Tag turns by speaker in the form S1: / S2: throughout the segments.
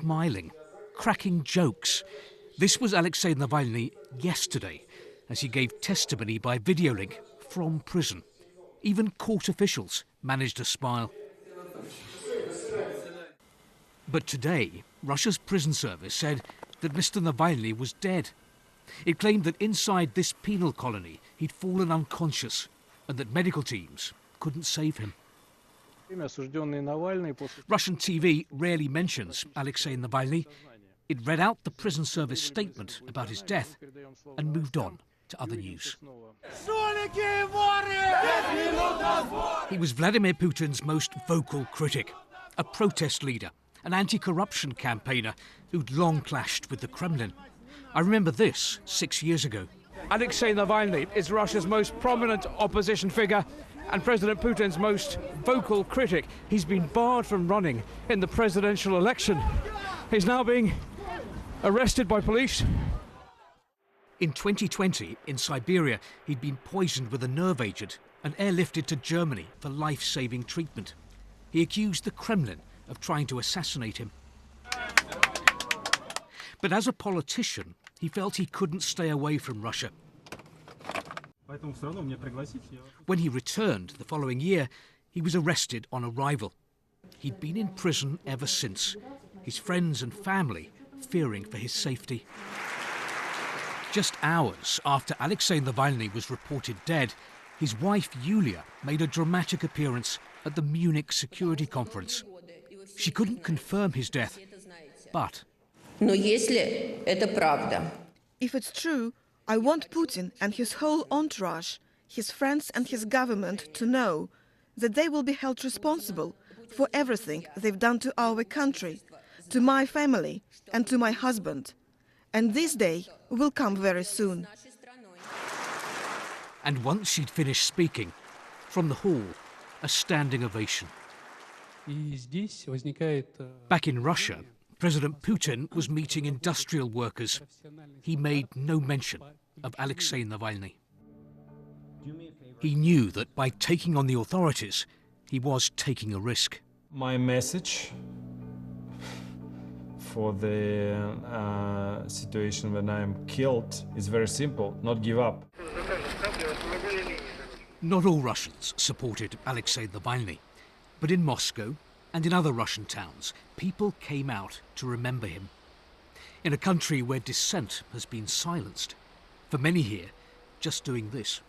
S1: smiling, cracking jokes. This was Alexei Navalny yesterday, as he gave testimony by video link from prison. Even court officials managed to smile. But today, Russia's prison service said that Mr. Navalny was dead. It claimed that inside this penal colony he'd fallen unconscious and that medical teams couldn't save him. Russian TV rarely mentions Alexei Navalny. It read out the prison service statement about his death and moved on to other news. He was Vladimir Putin's most vocal critic, a protest leader, an anti-corruption campaigner who'd long clashed with the Kremlin. I remember this 6 years ago.
S2: Alexei Navalny is Russia's most prominent opposition figure and President Putin's most vocal critic. He's been barred from running in the presidential election. He's now being arrested by police.
S1: In 2020, in Siberia, he'd been poisoned with a nerve agent and airlifted to Germany for life-saving treatment. He accused the Kremlin of trying to assassinate him. But as a politician, he felt he couldn't stay away from Russia. When he returned the following year, he was arrested on arrival. He'd been in prison ever since, his friends and family fearing for his safety. Just hours after Alexei Navalny was reported dead, his wife Yulia made a dramatic appearance at the Munich Security Conference. She couldn't confirm his death, but...
S3: If it's true, I want Putin and his whole entourage, his friends and his government to know that they will be held responsible for everything they've done to our country, to my family and to my husband. And this day will come very soon.
S1: And once she'd finished speaking, from the hall, a standing ovation. Back in Russia, President Putin was meeting industrial workers. He made no mention of Alexei Navalny. He knew that by taking on the authorities, he was taking a risk.
S4: My message for the situation when I'm killed is very simple: not give up.
S1: Not all Russians supported Alexei Navalny, but in Moscow and in other Russian towns, people came out to remember him. In a country where dissent has been silenced, for many here, just doing this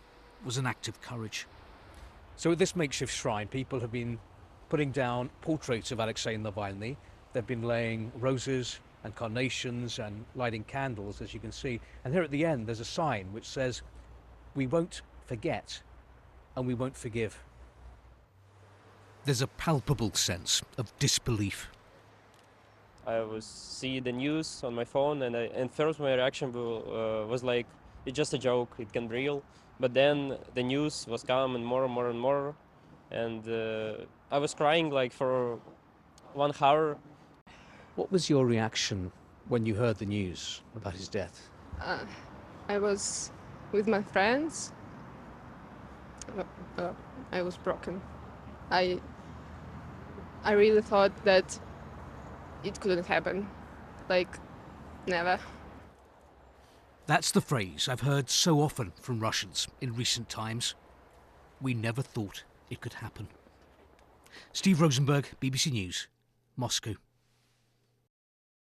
S1: was an act of courage. So at this makeshift shrine, people have been putting down portraits of Alexei Navalny. They've been laying roses and carnations and lighting candles, as you can see. And here at the end, there's a sign which says, "We won't forget and we won't forgive." There's a palpable sense of disbelief.
S5: I was see the news on my phone, and first my reaction was like, it's just a joke, it can be real. But then the news was coming more and more and more, and I was crying like for 1 hour.
S1: What was your reaction when you heard the news about his death?
S6: I was with my friends. I was broken. I really thought that it couldn't happen. Like, never.
S1: That's the phrase I've heard so often from Russians in recent times. We never thought it could happen. Steve Rosenberg, BBC News, Moscow.